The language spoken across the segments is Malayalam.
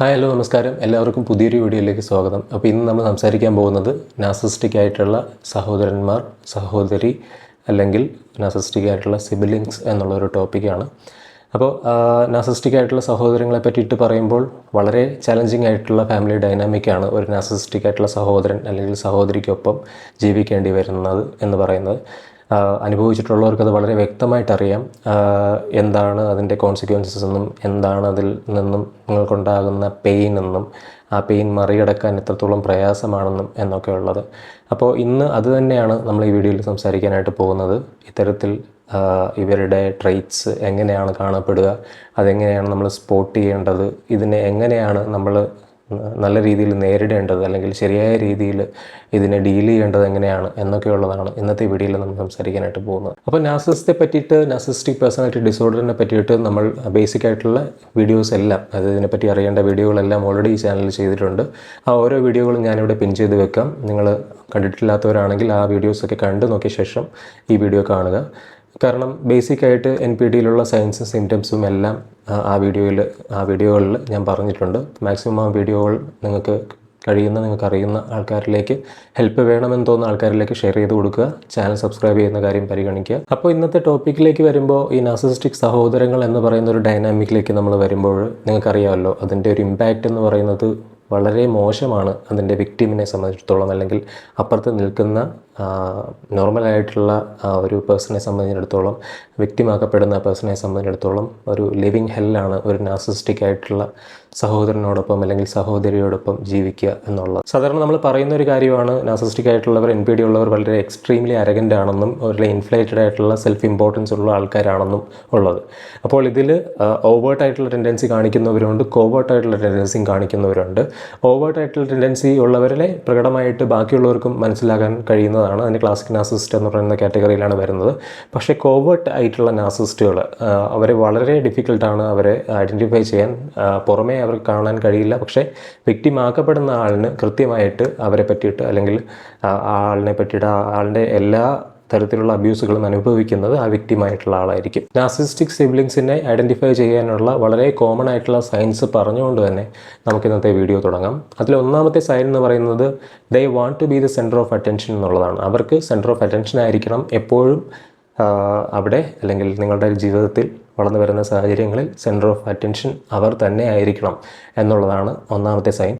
ഹായ് ഹലോ നമസ്കാരം, എല്ലാവർക്കും പുതിയൊരു വീഡിയോയിലേക്ക് സ്വാഗതം. അപ്പോൾ ഇന്ന് നമ്മൾ സംസാരിക്കാൻ പോകുന്നത് നാർസിസ്റ്റിക് ആയിട്ടുള്ള സഹോദരന്മാർ, സഹോദരി അല്ലെങ്കിൽ നാർസിസ്റ്റിക് ആയിട്ടുള്ള സിബിലിങ്സ് എന്നുള്ളൊരു ടോപ്പിക്കാണ്. അപ്പോൾ നാർസിസ്റ്റിക് ആയിട്ടുള്ള സഹോദരങ്ങളെ പറ്റിയിട്ട് പറയുമ്പോൾ വളരെ ചലഞ്ചിങ് ആയിട്ടുള്ള ഫാമിലി ഡൈനാമിക്കാണ് ഒരു നാർസിസ്റ്റിക് ആയിട്ടുള്ള സഹോദരൻ അല്ലെങ്കിൽ സഹോദരിക്കൊപ്പം ജീവിക്കേണ്ടി വരുന്നത് എന്ന് പറയുന്നത്. അനുഭവിച്ചിട്ടുള്ളവർക്കത് വളരെ വ്യക്തമായിട്ടറിയാം എന്താണ് അതിൻ്റെ കോൺസിക്വൻസസ് എന്നും എന്താണ് അതിൽ നിന്നും നിങ്ങൾക്കുണ്ടാകുന്ന പെയിൻ എന്നും ആ പെയിൻ മറികടക്കാൻ എത്രത്തോളം പ്രയാസമാണെന്നും എന്നൊക്കെ ഉള്ളത്. അപ്പോൾ ഇന്ന് അത് തന്നെയാണ് നമ്മൾ ഈ വീഡിയോയിൽ സംസാരിക്കാനായിട്ട് പോകുന്നത്. ഇത്തരത്തിൽ ഇവരുടെ ട്രെയ്റ്റ്സ് എങ്ങനെയാണ് കാണപ്പെടുക, അതെങ്ങനെയാണ് നമ്മൾ സ്പോട്ട് ചെയ്യേണ്ടത്, ഇതിനെ എങ്ങനെയാണ് നമ്മൾ നല്ല രീതിയിൽ നേരിടേണ്ടത് അല്ലെങ്കിൽ ശരിയായ രീതിയിൽ ഇതിനെ ഡീൽ ചെയ്യേണ്ടത് എങ്ങനെയാണ് എന്നൊക്കെയുള്ളതാണ് ഇന്നത്തെ വീഡിയോയിൽ നമ്മൾ സംസാരിക്കാനായിട്ട് പോകുന്നത്. അപ്പോൾ നാർസിസത്തെ പറ്റിയിട്ട്, നാർസിസ്റ്റിക് പേഴ്സണാലിറ്റി ഡിസോർഡറിനെ പറ്റിയിട്ട് നമ്മൾ ബേസിക് ആയിട്ടുള്ള വീഡിയോസ് എല്ലാം, അതായത് ഇതിനെപ്പറ്റി അറിയേണ്ട വീഡിയോകളെല്ലാം ഓൾറെഡി ഈ ചാനലിൽ ചെയ്തിട്ടുണ്ട്. ആ ഓരോ വീഡിയോകളും ഞാനിവിടെ പിൻ ചെയ്ത് വെക്കാം. നിങ്ങൾ കണ്ടിട്ടില്ലാത്തവരാണെങ്കിൽ ആ വീഡിയോസൊക്കെ കണ്ടു നോക്കിയ ശേഷം ഈ വീഡിയോ കാണുക. കാരണം ബേസിക്കായിട്ട് NPTയിലുള്ള സയൻസും സിംറ്റംസും എല്ലാം ആ വീഡിയോകളിൽ ഞാൻ പറഞ്ഞിട്ടുണ്ട്. മാക്സിമം ആ വീഡിയോകൾ നിങ്ങൾക്ക് അറിയുന്ന ആൾക്കാരിലേക്ക്, ഹെൽപ്പ് വേണമെന്ന് തോന്നുന്ന ആൾക്കാരിലേക്ക് ഷെയർ ചെയ്ത് കൊടുക്കുക. ചാനൽ സബ്സ്ക്രൈബ് ചെയ്യുന്ന കാര്യം പരിഗണിക്കുക. അപ്പോൾ ഇന്നത്തെ ടോപ്പിക്കിലേക്ക് വരുമ്പോൾ, ഈ നാർസിസ്റ്റിക് സഹോദരങ്ങൾ എന്ന് പറയുന്ന ഒരു ഡൈനാമിക്കിലേക്ക് നമ്മൾ വരുമ്പോൾ നിങ്ങൾക്കറിയാമല്ലോ, അതിൻ്റെ ഒരു ഇമ്പാക്റ്റ് എന്ന് പറയുന്നത് വളരെ മോശമാണ് അതിൻ്റെ വിക്ടിമിനെ സംബന്ധിച്ചിടത്തോളം, അല്ലെങ്കിൽ അപ്പുറത്ത് നിൽക്കുന്ന നോർമലായിട്ടുള്ള ഒരു പേഴ്സണെ സംബന്ധിച്ചിടത്തോളം, വിക്ടിമാക്കപ്പെടുന്ന പേഴ്സണെ സംബന്ധിച്ചിടത്തോളം ഒരു ലിവിങ് ഹെല്ലാണ് ഒരു നാർസിസ്റ്റിക് ആയിട്ടുള്ള സഹോദരനോടൊപ്പം അല്ലെങ്കിൽ സഹോദരിയോടൊപ്പം ജീവിക്കുക എന്നുള്ളത്. സാധാരണ നമ്മൾ പറയുന്ന ഒരു കാര്യമാണ്, നാർസിസ്റ്റിക് ആയിട്ടുള്ളവർ, NPT ഉള്ളവർ വളരെ എക്സ്ട്രീംലി അരഗൻ്റ് ആണെന്നും വളരെ ഇൻഫ്ലേറ്റഡ് ആയിട്ടുള്ള സെൽഫ് ഇമ്പോർട്ടൻസ് ഉള്ള ആൾക്കാരാണെന്നും ഉള്ളത്. അപ്പോൾ ഇതിൽ ഓവേർട്ടായിട്ടുള്ള ടെൻഡൻസി കാണിക്കുന്നവരുണ്ട്, കോവേർട്ടായിട്ടുള്ള ടെൻഡൻസിയും കാണിക്കുന്നവരുണ്ട്. ഓവേർട്ടായിട്ടുള്ള ടെൻഡൻസി ഉള്ളവരെ പ്രകടമായിട്ട് ബാക്കിയുള്ളവർക്കും മനസ്സിലാക്കാൻ കഴിയുന്നതാണ്. അതിന് ക്ലാസിക് നാർസിസ്റ്റ് എന്ന് പറയുന്ന കാറ്റഗറിയിലാണ് വരുന്നത്. പക്ഷേ കോവേർട്ട് ആയിട്ടുള്ള നാർസിസ്റ്റുകൾ, അവരെ വളരെ ഡിഫിക്കൽട്ടാണ് അവരെ ഐഡൻറ്റിഫൈ ചെയ്യാൻ. പുറമേ അവർക്ക് കാണാൻ കഴിയില്ല, പക്ഷേ വിക്ടിമാക്കപ്പെടുന്ന ആളിന് കൃത്യമായിട്ട് അവരെ പറ്റിയിട്ട് അല്ലെങ്കിൽ ആളിനെ പറ്റിയിട്ട് ആളിൻ്റെ എല്ലാ തരത്തിലുള്ള അബ്യൂസുകളും അനുഭവിക്കുന്നത് ആ വിക്ടിമായിട്ടുള്ള ആളായിരിക്കും. നാർസിസ്റ്റിക് സിബ്ലിങ്സിനെ ഐഡൻറ്റിഫൈ ചെയ്യാനുള്ള വളരെ കോമൺ ആയിട്ടുള്ള സയൻസ് പറഞ്ഞുകൊണ്ട് തന്നെ നമുക്ക് ഇന്നത്തെ വീഡിയോ തുടങ്ങാം. അതിലൊന്നാമത്തെ സൈൻ എന്ന് പറയുന്നത്, they want to be the centre of attention എന്നുള്ളതാണ്. അവർക്ക് സെൻറ്റർ ഓഫ് അറ്റൻഷൻ ആയിരിക്കണം എപ്പോഴും അവിടെ, അല്ലെങ്കിൽ നിങ്ങളുടെ ജീവിതത്തിൽ വളർന്നു വരുന്ന സാഹചര്യങ്ങളിൽ സെൻറ്റർ ഓഫ് അറ്റൻഷൻ അവർ തന്നെ ആയിരിക്കണം എന്നുള്ളതാണ് ഒന്നാമത്തെ സൈൻ.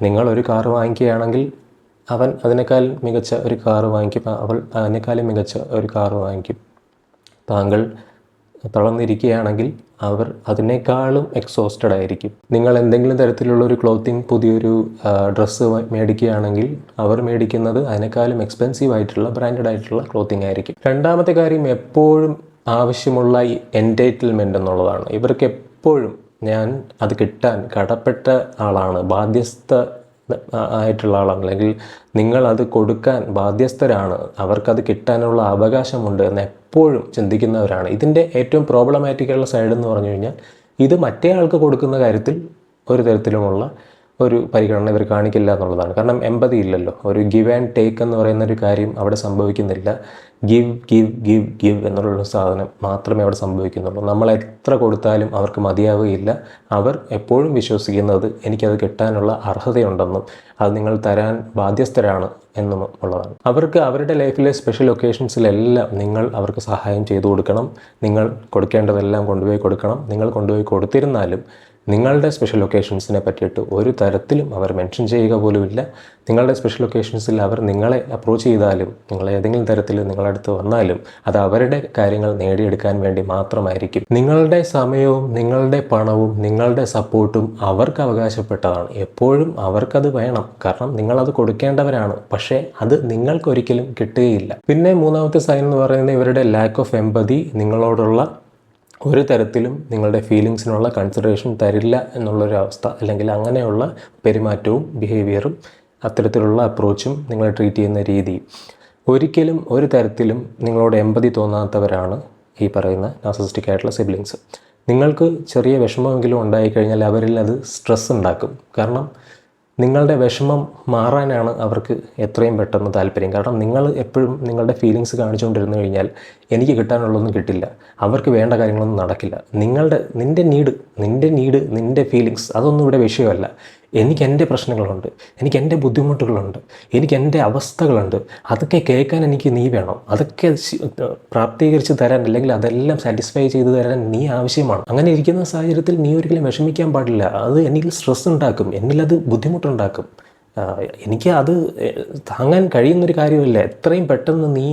നിങ്ങളൊരു കാർ വാങ്ങിക്കുകയാണെങ്കിൽ അവൻ അതിനേക്കാൾ മികച്ച ഒരു കാറ് വാങ്ങിക്കും, അവൾ അതിനേക്കാളും മികച്ച ഒരു കാറ് വാങ്ങിക്കും. താങ്കൾ തളർന്നിരിക്കുകയാണെങ്കിൽ അവർ അതിനേക്കാളും എക്സോസ്റ്റഡ് ആയിരിക്കും. നിങ്ങൾ എന്തെങ്കിലും തരത്തിലുള്ള ഒരു ക്ലോത്തിങ്, പുതിയൊരു ഡ്രസ്സ് മേടിക്കുകയാണെങ്കിൽ അവർ മേടിക്കുന്നത് അതിനേക്കാളും എക്സ്പെൻസീവ് ആയിട്ടുള്ള ബ്രാൻഡഡ് ആയിട്ടുള്ള ക്ലോത്തിങ് ആയിരിക്കും. രണ്ടാമത്തെ കാര്യം, എപ്പോഴും ആവശ്യമുള്ള ഈ എൻറ്റൈറ്റിൽമെൻ്റ് എന്നുള്ളതാണ്. ഇവർക്ക് എപ്പോഴും ഞാൻ അത് കിട്ടാൻ കടപ്പെട്ട ആളാണ്, ബാധ്യസ്ഥ ആയിട്ടുള്ള ആളാണ്, അല്ലെങ്കിൽ നിങ്ങളത് കൊടുക്കാൻ ബാധ്യസ്ഥരാണ്, അവർക്കത് കിട്ടാനുള്ള അവകാശമുണ്ട് എന്ന് എപ്പോഴും ചിന്തിക്കുന്നവരാണ്. ഇതിൻ്റെ ഏറ്റവും പ്രോബ്ലമാറ്റിക്കുള്ള സൈഡ് എന്ന് പറഞ്ഞു കഴിഞ്ഞാൽ, ഇത് മറ്റേ ആൾക്ക് കൊടുക്കുന്ന കാര്യത്തിൽ ഒരു തരത്തിലുമുള്ള ഒരു പരിഗണന ഇവർ കാണിക്കില്ല എന്നുള്ളതാണ്. കാരണം എമ്പതി ഇല്ലല്ലോ, ഒരു ഗിവ് ആൻഡ് ടേക്ക് എന്ന് പറയുന്ന ഒരു കാര്യം അവിടെ സംഭവിക്കുന്നില്ല. ഗിവ് ഗിവ് ഗിവ് ഗിവ് എന്നുള്ള സാധനം മാത്രമേ അവിടെ സംഭവിക്കുന്നുള്ളൂ. നമ്മൾ എത്ര കൊടുത്താലും അവർക്ക് മതിയാവുകയില്ല. അവർ എപ്പോഴും വിശ്വസിക്കുന്നത് എനിക്കത് കിട്ടാനുള്ള അർഹതയുണ്ടെന്നും അത് നിങ്ങൾ തരാൻ ബാധ്യസ്ഥരാണ് എന്നും ഉള്ളതാണ്. അവർക്ക് അവരുടെ ലൈഫിലെ സ്പെഷ്യൽ ഒക്കേഷൻസിലെല്ലാം നിങ്ങൾ അവർക്ക് സഹായം ചെയ്തു കൊടുക്കണം. നിങ്ങൾ കൊടുക്കേണ്ടതെല്ലാം കൊണ്ടുപോയി കൊടുക്കണം. നിങ്ങൾ കൊണ്ടുപോയി കൊടുത്തിരുന്നാലും നിങ്ങളുടെ സ്പെഷ്യൽ ഒക്കേഷൻസിനെ പറ്റിയിട്ട് ഒരു തരത്തിലും അവർ മെൻഷൻ ചെയ്യുക പോലുമില്ല. നിങ്ങളുടെ സ്പെഷ്യൽ ഒക്കേഷൻസിൽ അവർ നിങ്ങളെ അപ്രോച്ച് ചെയ്താലും, നിങ്ങൾ ഏതെങ്കിലും തരത്തിൽ നിങ്ങളുടെ അടുത്ത് വന്നാലും അത് അവരുടെ കാര്യങ്ങൾ നേടിയെടുക്കാൻ വേണ്ടി മാത്രമായിരിക്കും. നിങ്ങളുടെ സമയവും നിങ്ങളുടെ പണവും നിങ്ങളുടെ സപ്പോർട്ടും അവർക്ക് അവകാശപ്പെട്ടതാണ്. എപ്പോഴും അവർക്കത് വേണം, കാരണം നിങ്ങളത് കൊടുക്കേണ്ടവരാണ്. പക്ഷേ അത് നിങ്ങൾക്കൊരിക്കലും കിട്ടുകയില്ല. പിന്നെ മൂന്നാമത്തെ സൈൻ എന്ന് പറയുന്നത് ഇവരുടെ ലാക്ക് ഓഫ് എമ്പതി. നിങ്ങളോടുള്ള ഒരു തരത്തിലും നിങ്ങളുടെ ഫീലിങ്സിനുള്ള കൺസിഡറേഷൻ തരില്ല എന്നുള്ളൊരു അവസ്ഥ, അല്ലെങ്കിൽ അങ്ങനെയുള്ള പെരുമാറ്റവും ബിഹേവിയറും അത്തരത്തിലുള്ള അപ്രോച്ചും നിങ്ങളെ ട്രീറ്റ് ചെയ്യുന്ന രീതിയും ഒരിക്കലും ഒരു തരത്തിലും നിങ്ങളോട് എമ്പതി തോന്നാത്തവരാണ് ഈ പറയുന്ന നാർസിസ്റ്റിക് ആയിട്ടുള്ള സിബ്ലിങ്സ്. നിങ്ങൾക്ക് ചെറിയ വിഷമമെങ്കിലും ഉണ്ടായിക്കഴിഞ്ഞാൽ അവരിൽ അത് സ്ട്രെസ് ഉണ്ടാക്കും. കാരണം നിങ്ങളുടെ വിഷമം മാറാനാണ് അവർക്ക് എത്രയും പെട്ടെന്ന് താല്പര്യം. കാരണം നിങ്ങൾ എപ്പോഴും നിങ്ങളുടെ ഫീലിങ്സ് കാണിച്ചുകൊണ്ടിരുന്നു കഴിഞ്ഞാൽ എനിക്ക് കിട്ടാനുള്ളതൊന്നും കിട്ടില്ല, അവർക്ക് വേണ്ട കാര്യങ്ങളൊന്നും നടക്കില്ല. നിൻ്റെ നിൻ്റെ ഫീലിങ്സ് അതൊന്നും ഇവിടെ വിഷയമല്ല. എനിക്ക് എൻ്റെ പ്രശ്നങ്ങളുണ്ട്, എനിക്ക് എൻ്റെ ബുദ്ധിമുട്ടുകളുണ്ട്, എനിക്ക് എൻ്റെ അവസ്ഥകളുണ്ട്. അതൊക്കെ കേൾക്കാൻ എനിക്ക് നീ വേണം. അതൊക്കെ പ്രാപ്തീകരിച്ച് തരാൻ, അല്ലെങ്കിൽ അതെല്ലാം സാറ്റിസ്ഫൈ ചെയ്ത് തരാൻ നീ ആവശ്യമാണ്. അങ്ങനെ ഇരിക്കുന്ന സാഹചര്യത്തിൽ നീ ഒരിക്കലും വിഷമിക്കാൻ പാടില്ല. അത് എന്നിൽ സ്ട്രെസ് ഉണ്ടാക്കും, എന്നിലത് ബുദ്ധിമുട്ടുണ്ടാക്കും. എനിക്ക് അത് താങ്ങാൻ കഴിയുന്നൊരു കാര്യമല്ല. എത്രയും പെട്ടെന്ന് നീ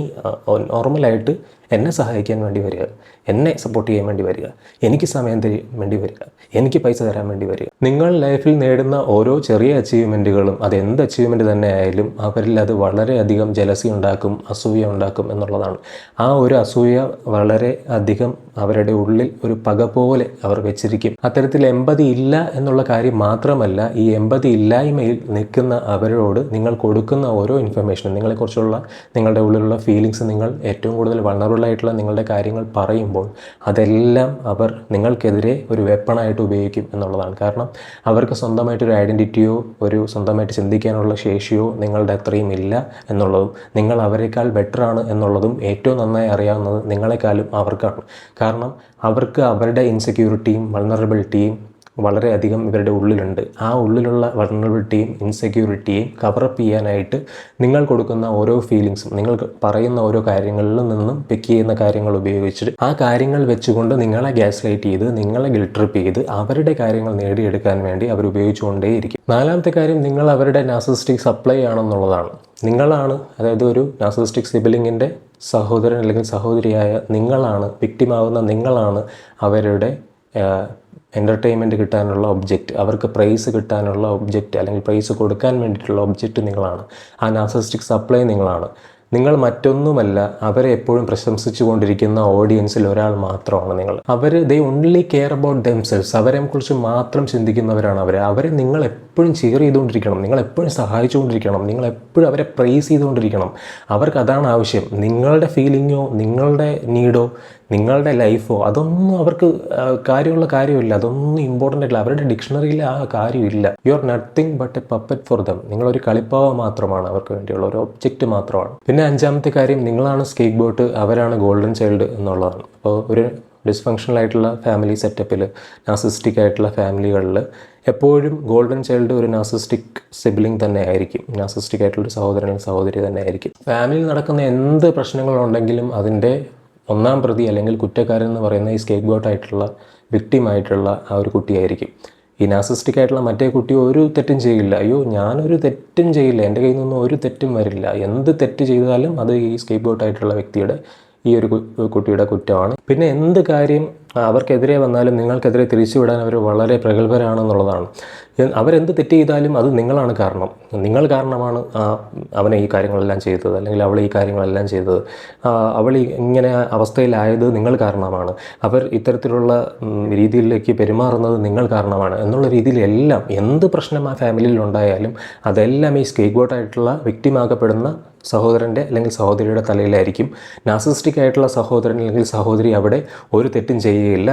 നോർമലായിട്ട് എന്നെ സഹായിക്കാൻ വേണ്ടി വരിക, എന്നെ സപ്പോർട്ട് ചെയ്യാൻ വേണ്ടി വരിക, എനിക്ക് സമയം തരാൻ വേണ്ടി വരിക, എനിക്ക് പൈസ തരാൻ വേണ്ടി വരിക. നിങ്ങൾ ലൈഫിൽ നേടുന്ന ഓരോ ചെറിയ അച്ചീവ്മെൻറ്റുകളും, അത് എന്ത് അച്ചീവ്മെൻറ്റ് തന്നെ ആയാലും, അവരിൽ അത് വളരെയധികം ജലസി ഉണ്ടാക്കും, അസൂയ ഉണ്ടാക്കും എന്നുള്ളതാണ്. ആ ഒരു അസൂയ വളരെ അധികം അവരുടെ ഉള്ളിൽ ഒരു പക പോലെ അവർ വെച്ചിരിക്കും. അത്തരത്തിൽ എമ്പതി ഇല്ല എന്നുള്ള കാര്യം മാത്രമല്ല, ഈ എമ്പതി ഇല്ലായ്മയിൽ നിൽക്കുന്ന അവരോട് നിങ്ങൾ കൊടുക്കുന്ന ഓരോ ഇൻഫർമേഷനും, നിങ്ങളെക്കുറിച്ചുള്ള നിങ്ങളുടെ ഉള്ളിലുള്ള ഫീലിങ്സ്, നിങ്ങൾ ഏറ്റവും കൂടുതൽ വൾണറബിളായിട്ടുള്ള നിങ്ങളുടെ കാര്യങ്ങൾ പറയുമ്പോൾ അതെല്ലാം അവർ നിങ്ങൾക്കെതിരെ ഒരു വെപ്പണായിട്ട് ഉപയോഗിക്കും എന്നുള്ളതാണ്. കാരണം അവർക്ക് സ്വന്തമായിട്ടൊരു ഐഡൻറ്റിറ്റിയോ ഒരു സ്വന്തമായിട്ട് ചിന്തിക്കാനുള്ള ശേഷിയോ നിങ്ങളുടെ അത്രയും ഇല്ല എന്നുള്ളതും, നിങ്ങൾ അവരെക്കാൾ ബെറ്ററാണ് എന്നുള്ളതും ഏറ്റവും നന്നായി അറിയാവുന്നത് നിങ്ങളെക്കാളും അവർക്കാണ്. കാരണം അവർക്ക് അവരുടെ ഇൻസെക്യൂരിറ്റിയും വൾണറബിലിറ്റിയും വളരെയധികം ഇവരുടെ ഉള്ളിലുണ്ട്. ആ ഉള്ളിലുള്ള വൾണറബിലിറ്റിയും ഇൻസെക്യൂരിറ്റിയും കവറപ്പ് ചെയ്യാനായിട്ട് നിങ്ങൾ കൊടുക്കുന്ന ഓരോ ഫീലിങ്സും, നിങ്ങൾ പറയുന്ന ഓരോ കാര്യങ്ങളിൽ നിന്നും പിക്ക് ചെയ്യുന്ന കാര്യങ്ങൾ ഉപയോഗിച്ചിട്ട് ആ കാര്യങ്ങൾ വെച്ചുകൊണ്ട് നിങ്ങളെ ഗ്യാസ് ലൈറ്റ് ചെയ്ത്, നിങ്ങളെ ഗിൽട്ട് ട്രിപ്പ് ചെയ്ത് അവരുടെ കാര്യങ്ങൾ നേടിയെടുക്കാൻ വേണ്ടി അവർ ഉപയോഗിച്ചുകൊണ്ടേയിരിക്കും. നാലാമത്തെ കാര്യം, നിങ്ങൾ അവരുടെ നാർസിസിസ്റ്റിക് സപ്ലൈ ആണെന്നുള്ളതാണ്. നിങ്ങളാണ്, അതായത് ഒരു നാർസിസിസ്റ്റിക് സിബിലിങ്ങിൻ്റെ സഹോദരൻ അല്ലെങ്കിൽ സഹോദരിയായ നിങ്ങളാണ്, വിക്ടിമാവുന്ന നിങ്ങളാണ് അവരുടെ എൻ്റർടൈൻമെൻറ്റ് കിട്ടാനുള്ള ഒബ്ജക്റ്റ്, അവർക്ക് പ്രൈസ് കിട്ടാനുള്ള ഒബ്ജക്റ്റ്, അല്ലെങ്കിൽ പ്രൈസ് കൊടുക്കാൻ വേണ്ടിയിട്ടുള്ള ഒബ്ജക്റ്റ് നിങ്ങളാണ്. ആ നാർസിസിസ്റ്റിക് സപ്ലൈ നിങ്ങളാണ്. നിങ്ങൾ മറ്റൊന്നുമല്ല, അവരെ എപ്പോഴും പ്രശംസിച്ചു കൊണ്ടിരിക്കുന്ന ഓഡിയൻസിൽ ഒരാൾ മാത്രമാണ് നിങ്ങൾ. They only care about themselves. അവരെക്കുറിച്ച് മാത്രം ചിന്തിക്കുന്നവരാണ് അവരെ നിങ്ങൾ എപ്പോഴും ചെയർ ചെയ്തുകൊണ്ടിരിക്കണം, നിങ്ങൾ എപ്പോഴും സഹായിച്ചുകൊണ്ടിരിക്കണം, നിങ്ങൾ എപ്പോഴും അവരെ പ്രൈസ് ചെയ്തുകൊണ്ടിരിക്കണം. അവർക്ക് അതാണ് ആവശ്യം. നിങ്ങളുടെ ഫീലിങ്ങോ നിങ്ങളുടെ നീഡോ നിങ്ങളുടെ ലൈഫോ അതൊന്നും അവർക്ക് കാര്യമില്ല, അതൊന്നും ഇമ്പോർട്ടൻ്റ് ആയിട്ടില്ല. അവരുടെ ഡിക്ഷണറിയിൽ ആ കാര്യമില്ല. You are nothing but A puppet for them. നിങ്ങളൊരു കളിപ്പാവ മാത്രമാണ്, അവർക്ക് വേണ്ടിയുള്ള ഒരു ഒബ്ജക്റ്റ് മാത്രമാണ്. പിന്നെ അഞ്ചാമത്തെ കാര്യം, നിങ്ങളാണ് സ്കേപ്പ് ബോട്ട്, അവരാണ് ഗോൾഡൻ ചൈൽഡ് എന്നുള്ളതാണ്. അപ്പോൾ ഒരു ഡിസ്ഫങ്ഷണൽ ആയിട്ടുള്ള ഫാമിലി സെറ്റപ്പിൽ, നാർസിസിസ്റ്റിക് ആയിട്ടുള്ള ഫാമിലികളിൽ എപ്പോഴും ഗോൾഡൻ ചൈൽഡ് ഒരു നാർസിസിസ്റ്റിക് സിബ്ലിംഗ് തന്നെ ആയിരിക്കും, നാർസിസിസ്റ്റിക് ആയിട്ടുള്ളൊരു സഹോദരൻ സഹോദരി തന്നെ ആയിരിക്കും. ഫാമിലിയിൽ നടക്കുന്ന എന്ത് പ്രശ്നങ്ങളുണ്ടെങ്കിലും അതിൻ്റെ ഒന്നാം പ്രതി അല്ലെങ്കിൽ കുറ്റക്കാരൻ എന്ന് പറയുന്ന ഈ സ്കേപ്പ് ബോട്ടായിട്ടുള്ള വിക്ടിമായിട്ടുള്ള ആ ഒരു കുട്ടിയായിരിക്കും. ഈ നാർസിസിസ്റ്റിക് ആയിട്ടുള്ള മറ്റേ കുട്ടി ഒരു തെറ്റും ചെയ്യില്ല. അയ്യോ ഞാനൊരു തെറ്റും ചെയ്യില്ല, എൻ്റെ കയ്യിൽ നിന്നും ഒരു തെറ്റും വരില്ല, എന്ത് തെറ്റ് ചെയ്താലും അത് ഈ സ്കേപ്പ് ബോട്ടായിട്ടുള്ള വ്യക്തിയുടെ, ഈ ഒരു കുട്ടിയുടെ കുറ്റമാണ്. പിന്നെ എന്ത് കാര്യം അവർക്കെതിരെ വന്നാലും നിങ്ങൾക്കെതിരെ തിരിച്ചുവിടാൻ അവർ വളരെ പ്രഗത്ഭരാണെന്നുള്ളതാണ്. അവരെന്ത് തെറ്റ് ചെയ്താലും അത് നിങ്ങളാണ് കാരണം. നിങ്ങൾ കാരണമാണ് അവനെ ഈ കാര്യങ്ങളെല്ലാം ചെയ്തത്, അല്ലെങ്കിൽ അവൾ ഈ കാര്യങ്ങളെല്ലാം ചെയ്തത്, അവൾ ഇങ്ങനെ അവസ്ഥയിലായത് നിങ്ങൾ കാരണമാണ്, അവർ ഇത്തരത്തിലുള്ള രീതിയിലേക്ക് പെരുമാറുന്നത് നിങ്ങൾ കാരണമാണ് എന്നുള്ള രീതിയിൽ എല്ലാം, എന്ത് പ്രശ്നം ആ ഫാമിലിയിൽ ഉണ്ടായാലും അതെല്ലാം ഈ സ്കേപ്പ് ബോട്ടായിട്ടുള്ള വിക്ടിമാക്കപ്പെടുന്ന സഹോദരൻ്റെ അല്ലെങ്കിൽ സഹോദരിയുടെ തലയിലായിരിക്കും. നാർസിസിസ്റ്റിക് ആയിട്ടുള്ള സഹോദരൻ അല്ലെങ്കിൽ സഹോദരി അവിടെ ഒരു തെറ്റും ചെയ്യുകയില്ല,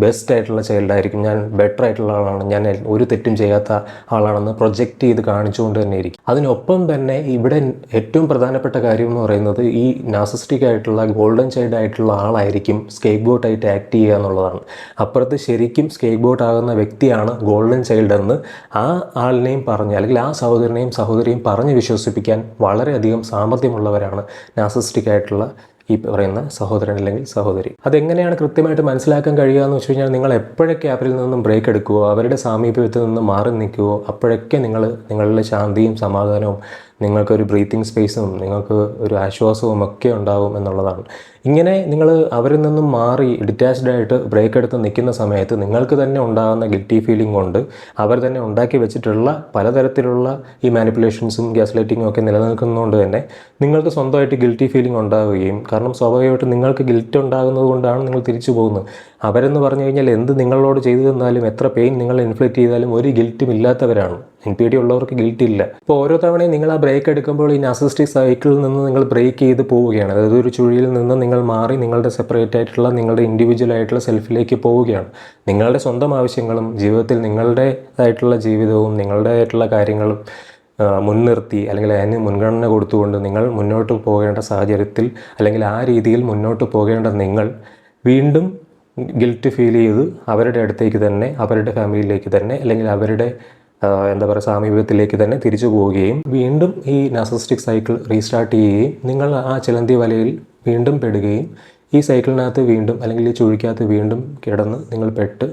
ബെസ്റ്റ് ആയിട്ടുള്ള ചൈൽഡായിരിക്കും, ഞാൻ ബെറ്റർ ആയിട്ടുള്ള ആളാണ്, ഞാൻ ഒരു തെറ്റും ചെയ്യാത്ത ആളാണെന്ന് പ്രൊജക്റ്റ് ചെയ്ത് കാണിച്ചുകൊണ്ട് തന്നെ ഇരിക്കും. അതിനൊപ്പം തന്നെ ഇവിടെ ഏറ്റവും പ്രധാനപ്പെട്ട കാര്യം എന്ന് പറയുന്നത്, ഈ നാർസിസിസ്റ്റിക് ആയിട്ടുള്ള ഗോൾഡൻ ചൈൽഡ് ആയിട്ടുള്ള ആളായിരിക്കും സ്കേപ്പ് ബോട്ടായിട്ട് ആക്ട് ചെയ്യുക എന്നുള്ളതാണ്. അപ്പുറത്ത് ശരിക്കും സ്കേപ്പ് ബോട്ട് ആകുന്ന വ്യക്തിയാണ് ഗോൾഡൻ ചൈൽഡ് എന്ന് ആ ആളിനെയും പറഞ്ഞ്, അല്ലെങ്കിൽ ആ സഹോദരനെയും സഹോദരിയും പറഞ്ഞ് വിശ്വസിപ്പിക്കാൻ വളരെയധികം സാമർഥ്യമുള്ളവരാണ് നാർസിസിസ്റ്റിക് ആയിട്ടുള്ള ഈ പറയുന്ന സഹോദരൻ അല്ലെങ്കിൽ സഹോദരി. അതെങ്ങനെയാണ് കൃത്യമായിട്ട് മനസ്സിലാക്കാൻ കഴിയുക എന്ന് വെച്ച് കഴിഞ്ഞാൽ, നിങ്ങൾ എപ്പോഴൊക്കെ അവരിൽ നിന്നും ബ്രേക്ക് എടുക്കുമോ, അവരുടെ സാമീപ്യത്തിൽ നിന്ന് മാറി നിൽക്കുമോ, അപ്പോഴൊക്കെ നിങ്ങളുടെ ശാന്തിയും സമാധാനവും, നിങ്ങൾക്കൊരു ബ്രീത്തിങ് സ്പേസും നിങ്ങൾക്ക് ഒരു ആശ്വാസവും ഒക്കെ ഉണ്ടാവും എന്നുള്ളതാണ്. ഇങ്ങനെ നിങ്ങൾ അവരിൽ നിന്നും മാറി ഡിറ്റാച്ച്ഡ് ആയിട്ട് ബ്രേക്ക് എടുത്ത് നിൽക്കുന്ന സമയത്ത് നിങ്ങൾക്ക് തന്നെ ഉണ്ടാകുന്ന ഗിൽറ്റി ഫീലിംഗ് കൊണ്ട് അവർ തന്നെ ഉണ്ടാക്കി വെച്ചിട്ടുള്ള പലതരത്തിലുള്ള ഈ മാനിപ്പുലേഷൻസും ഗ്യാസ് ലൈറ്റിങ്ങും ഒക്കെ നിലനിൽക്കുന്നതുകൊണ്ട് തന്നെ നിങ്ങൾക്ക് സ്വന്തമായിട്ട് ഗിൽറ്റി ഫീലിംഗ് ഉണ്ടാവുകയും, കാരണം സ്വാഭാവികമായിട്ട് നിങ്ങൾക്ക് ഗിൽറ്റ് ഉണ്ടാകുന്നത് കൊണ്ടാണ് നിങ്ങൾ തിരിച്ചു പോകുന്നത്. അവരെന്ന് പറഞ്ഞു കഴിഞ്ഞാൽ എന്ത് നിങ്ങളോട് ചെയ്തു തന്നാലും, എത്ര പെയിൻ നിങ്ങൾ ഇൻഫ്ലിക്റ്റ് ചെയ്താലും ഒരു ഗിൽറ്റും ഇല്ലാത്തവരാണ്. NPD ഉള്ളവർക്ക് ഗിൽറ്റ് ഇല്ല. അപ്പോൾ ഓരോ തവണയും നിങ്ങൾ ആ ബ്രേക്ക് എടുക്കുമ്പോൾ ഈ നാർസിസിസ്റ്റിക് സൈക്കിളിൽ നിന്ന് നിങ്ങൾ ബ്രേക്ക് ചെയ്ത് പോവുകയാണ്. അതായത് ഒരു ചുഴിയിൽ നിന്ന് നിങ്ങൾ മാറി നിങ്ങളുടെ സെപ്പറേറ്റ് ആയിട്ടുള്ള നിങ്ങളുടെ ഇൻഡിവിജ്വൽ ആയിട്ടുള്ള സെൽഫിലേക്ക് പോവുകയാണ്. നിങ്ങളുടെ സ്വന്തം ആവശ്യങ്ങളും ജീവിതത്തിൽ നിങ്ങളുടേതായിട്ടുള്ള ജീവിതവും നിങ്ങളുടേതായിട്ടുള്ള കാര്യങ്ങളും മുൻനിർത്തി അല്ലെങ്കിൽ അതിന് മുൻഗണന കൊടുത്തുകൊണ്ട് നിങ്ങൾ മുന്നോട്ട് പോകേണ്ട സാഹചര്യത്തിൽ അല്ലെങ്കിൽ ആ രീതിയിൽ മുന്നോട്ട് പോകേണ്ട നിങ്ങൾ വീണ്ടും ഗിൽറ്റ് ഫീൽ ചെയ്ത് അവരുടെ അടുത്തേക്ക് തന്നെ, അവരുടെ ഫാമിലിയിലേക്ക് തന്നെ, അല്ലെങ്കിൽ അവരുടെ സാമീപ്യത്തിലേക്ക് തന്നെ തിരിച്ചു പോവുകയും വീണ്ടും ഈ നാർസിസിസ്റ്റിക് സൈക്കിൾ റീസ്റ്റാർട്ട് ചെയ്യുകയും നിങ്ങൾ ആ ചിലന്തി വലയിൽ വീണ്ടും പെടുകയും ഈ സൈക്കിളിനകത്ത് വീണ്ടും അല്ലെങ്കിൽ ഈ ചുഴിക്കകത്ത് വീണ്ടും കിടന്ന്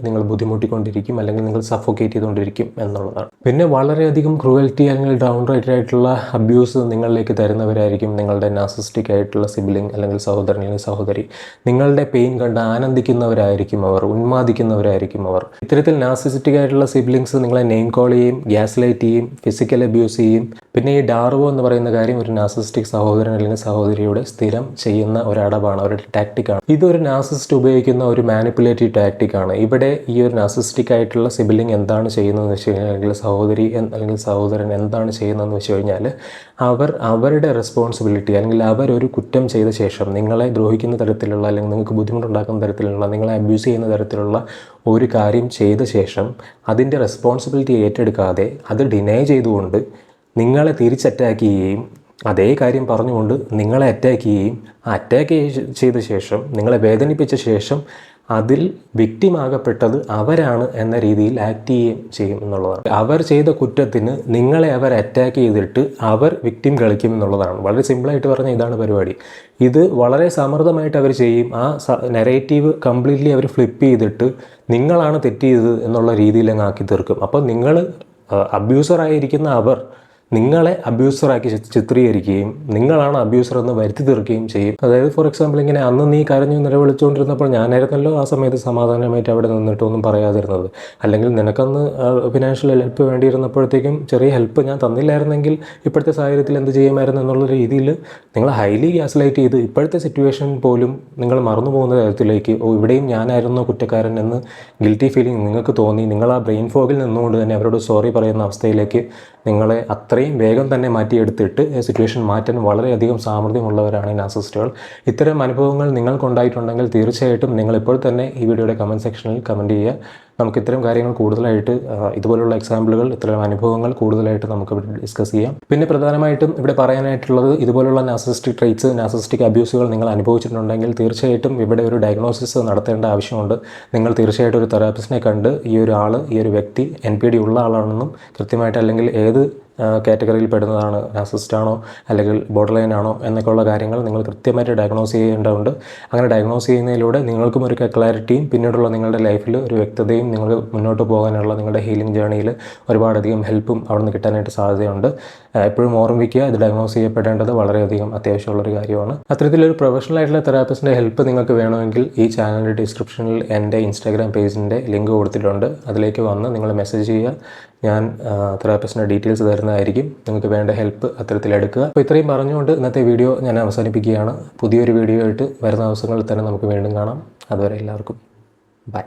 നിങ്ങൾ ബുദ്ധിമുട്ടിക്കൊണ്ടിരിക്കും, അല്ലെങ്കിൽ നിങ്ങൾ സഫോക്കേറ്റ് ചെയ്തുകൊണ്ടിരിക്കും എന്നുള്ളതാണ്. പിന്നെ വളരെയധികം ക്രൂവൽറ്റി അല്ലെങ്കിൽ ഡൗൺ റൈറ്റ് ആയിട്ടുള്ള അബ്യൂസ് നിങ്ങളിലേക്ക് തരുന്നവരായിരിക്കും നിങ്ങളുടെ നാർസിസിസ്റ്റിക് ആയിട്ടുള്ള സിബ്ലിംഗ് അല്ലെങ്കിൽ സഹോദരൻ അല്ലെങ്കിൽ സഹോദരി. നിങ്ങളുടെ പെയിൻ കണ്ട് ആനന്ദിക്കുന്നവരായിരിക്കും അവർ, ഉന്മാദിക്കുന്നവരായിരിക്കും അവർ. ഇത്തരത്തിൽ നാർസിസിസ്റ്റിക് ആയിട്ടുള്ള സിബ്ലിങ്സ് നിങ്ങളെ നെയിം കോൾ ചെയ്യും, ഗ്യാസ് ലൈറ്റ് ചെയ്യും, ഫിസിക്കൽ അബ്യൂസ് ചെയ്യും. പിന്നെ ഈ ഡാർവോ എന്ന് പറയുന്ന കാര്യം ഒരു നാർസിസിസ്റ്റിക് സഹോദരൻ അല്ലെങ്കിൽ സഹോദരിയുടെ സ്ഥിരം ചെയ്യുന്ന ഒരു അടവാണ്, ഒരു ടാക്ടിക്കാണ്. ഇതൊരു നാർസിസിസ്റ്റ് ഉപയോഗിക്കുന്ന ഒരു മാനിപ്പുലേറ്റീവ് ടാക്ടിക്കാണ്. ഇവിടെ ഈ ഒരു നാർസിസിസ്റ്റിക് ആയിട്ടുള്ള സിബിലിംഗ് എന്താണ് ചെയ്യുന്നതെന്ന് വെച്ച് കഴിഞ്ഞാൽ, അല്ലെങ്കിൽ സഹോദരി അല്ലെങ്കിൽ സഹോദരൻ എന്താണ് ചെയ്യുന്നതെന്ന് വെച്ച് കഴിഞ്ഞാൽ, അവരുടെ റെസ്പോൺസിബിലിറ്റി അല്ലെങ്കിൽ അവരൊരു കുറ്റം ചെയ്ത ശേഷം നിങ്ങളെ ദ്രോഹിക്കുന്ന തരത്തിലുള്ള അല്ലെങ്കിൽ നിങ്ങൾക്ക് ബുദ്ധിമുട്ടുണ്ടാക്കുന്ന തരത്തിലുള്ള, നിങ്ങളെ അബ്യൂസ് ചെയ്യുന്ന തരത്തിലുള്ള ഒരു കാര്യം ചെയ്ത ശേഷം അതിൻ്റെ റെസ്പോൺസിബിലിറ്റി ഏറ്റെടുക്കാതെ അത് ഡിനൈ ചെയ്തുകൊണ്ട് നിങ്ങളെ തിരിച്ചറ്റാക്ക് ചെയ്യുകയും അതേ കാര്യം പറഞ്ഞുകൊണ്ട് നിങ്ങളെ അറ്റാക്ക് ചെയ്യുകയും അറ്റാക്ക് ചെയ്ത ശേഷം നിങ്ങളെ വേദനിപ്പിച്ച ശേഷം അതിൽ വിക്ടിമാകപ്പെട്ടത് അവരാണ് എന്ന രീതിയിൽ ആക്ട് ചെയ്യുകയും ചെയ്യും എന്നുള്ളതാണ്. അവർ ചെയ്ത കുറ്റത്തിന് നിങ്ങളെ അവർ അറ്റാക്ക് ചെയ്തിട്ട് അവർ വിക്ടിം കളിക്കും എന്നുള്ളതാണ്. വളരെ സിമ്പിളായിട്ട് പറഞ്ഞാൽ ഇതാണ് പരിപാടി. ഇത് വളരെ സമർത്ഥമായിട്ട് അവർ ചെയ്യും. ആ നെറേറ്റീവ് കംപ്ലീറ്റ്ലി അവർ ഫ്ലിപ്പ് ചെയ്തിട്ട് നിങ്ങളാണ് തെറ്റ് ചെയ്തത് എന്നുള്ള രീതിയിൽ അങ്ങ് ആക്കി തീർക്കും. അപ്പോൾ നിങ്ങൾ അബ്യൂസറായിരിക്കുന്ന അവർ നിങ്ങളെ അബ്യൂസറാക്കി ചിത്രീകരിക്കുകയും നിങ്ങളാണ് അബ്യൂസർ എന്ന് വരുത്തി തീർക്കുകയും ചെയ്യും. അതായത് ഫോർ എക്സാമ്പിൾ ഇങ്ങനെ, അന്ന് നീ കരഞ്ഞു നിലവിളിച്ചുകൊണ്ടിരുന്നപ്പോൾ ഞാനായിരുന്നല്ലോ ആ സമയത്ത് സമാധാനമായിട്ട് അവിടെ നിന്നിട്ടൊന്നും പറയാതിരുന്നത്, അല്ലെങ്കിൽ നിനക്കന്ന് ഫിനാൻഷ്യൽ ഹെൽപ്പ് വേണ്ടിയിരുന്നപ്പോഴത്തേക്കും ചെറിയ ഹെൽപ്പ് ഞാൻ തന്നില്ലായിരുന്നെങ്കിൽ ഇപ്പോഴത്തെ സാഹചര്യത്തിൽ എന്ത് ചെയ്യുമായിരുന്നു എന്നുള്ള രീതിയിൽ നിങ്ങൾ ഹൈലി ഗ്യാസ്ലൈറ്റ് ചെയ്ത് ഇപ്പോഴത്തെ സിറ്റുവേഷൻ പോലും നിങ്ങൾ മറന്നു പോകുന്ന തരത്തിലേക്ക്, ഇവിടെയും ഞാനായിരുന്നു കുറ്റക്കാരൻ എന്ന് ഗിൽറ്റി ഫീലിംഗ് നിങ്ങൾക്ക് തോന്നി, നിങ്ങൾ ആ ബ്രെയിൻ ഫോഗിൽ നിന്നുകൊണ്ട് തന്നെ അവരോട് സോറി പറയുന്ന അവസ്ഥയിലേക്ക് നിങ്ങളെ അത്രയും വേഗം തന്നെ മാറ്റിയെടുത്തിട്ട് സിറ്റുവേഷൻ മാറ്റാൻ വളരെയധികം സാമർഥ്യമുള്ളവരാണ് ഈ നാർസിസിസ്റ്റുകൾ. ഇത്തരം അനുഭവങ്ങൾ നിങ്ങൾക്കുണ്ടായിട്ടുണ്ടെങ്കിൽ തീർച്ചയായിട്ടും നിങ്ങൾ ഇപ്പോൾ തന്നെ ഈ വീഡിയോയുടെ കമൻറ്റ് സെക്ഷനിൽ കമൻറ്റ് ചെയ്യുക. നമുക്ക് ഇത്തരം കാര്യങ്ങൾ കൂടുതലായിട്ട്, ഇതുപോലുള്ള എക്സാമ്പിളുകൾ, ഇത്തരം അനുഭവങ്ങൾ കൂടുതലായിട്ട് നമുക്ക് ഡിസ്കസ് ചെയ്യാം. പിന്നെ പ്രധാനമായിട്ടും ഇവിടെ പറയാനായിട്ടുള്ളത്, ഇതുപോലുള്ള നാർസിസിസ്റ്റിക് ട്രൈറ്റ്സ്, നാർസിസിസ്റ്റിക് അബ്യൂസുകൾ നിങ്ങൾ അനുഭവിച്ചിട്ടുണ്ടെങ്കിൽ തീർച്ചയായിട്ടും ഇവിടെ ഒരു ഡയഗ്നോസിസ് നടത്തേണ്ട ആവശ്യമുണ്ട്. നിങ്ങൾ തീർച്ചയായിട്ടും ഒരു തെറാപ്പിസ്റ്റിനെ കണ്ട് ഈ ഒരു വ്യക്തി NPD ഉള്ള ആളാണെന്നും കൃത്യമായിട്ട്, അല്ലെങ്കിൽ ഏത് കാറ്റഗറിയിൽ പെടുന്നതാണ്, നാർസിസിസ്റ്റ് ആണോ അല്ലെങ്കിൽ ബോർഡർ ലൈൻ ആണോ എന്നൊക്കെയുള്ള കാര്യങ്ങൾ നിങ്ങൾ കൃത്യമായിട്ട് ഡയഗ്നോസ് ചെയ്യേണ്ടതുണ്ട്. അങ്ങനെ ഡയഗ്നോസ് ചെയ്യുന്നതിലൂടെ നിങ്ങൾക്കും ഒരു ക്ലാരിറ്റിയും പിന്നീടുള്ള നിങ്ങളുടെ ലൈഫിൽ ഒരു വ്യക്തതയും നിങ്ങൾ മുന്നോട്ട് പോകാനുള്ള നിങ്ങളുടെ ഹീലിംഗ് ജേർണിയിൽ ഒരുപാടധികം ഹെൽപ്പും അവിടെ നിന്ന് കിട്ടാനായിട്ട് സാധ്യതയുണ്ട്. എപ്പോഴും ഓർമ്മിക്കുക, ഇത് ഡയഗ്നോസ് ചെയ്യപ്പെടേണ്ടത് വളരെയധികം അത്യാവശ്യമുള്ളൊരു കാര്യമാണ്. അത്തരത്തിലൊരു പ്രൊഫഷണൽ ആയിട്ടുള്ള തെറാപ്പിസ്റ്റിൻ്റെ ഹെൽപ്പ് നിങ്ങൾക്ക് വേണമെങ്കിൽ ഈ ചാനലിൻ്റെ ഡിസ്ക്രിപ്ഷനിൽ എൻ്റെ ഇൻസ്റ്റാഗ്രാം പേജിൻ്റെ ലിങ്ക് കൊടുത്തിട്ടുണ്ട്. അതിലേക്ക് വന്ന് നിങ്ങൾ മെസ്സേജ് ചെയ്യുക. ഞാൻ തെറാപ്പിസ്റ്റിൻ്റെ ഡീറ്റെയിൽസ് തരുന്നതായിരിക്കും. നിങ്ങൾക്ക് വേണ്ട ഹെൽപ്പ് അത്തരത്തിലെടുക്കുക. അപ്പോൾ ഇത്രയും പറഞ്ഞുകൊണ്ട് ഇന്നത്തെ വീഡിയോ ഞാൻ അവസാനിപ്പിക്കുകയാണ്. പുതിയൊരു വീഡിയോ ആയിട്ട് വരുന്ന ദിവസങ്ങളിൽ തന്നെ നമുക്ക് വീണ്ടും കാണാം. അതുവരെ എല്ലാവർക്കും ബൈ.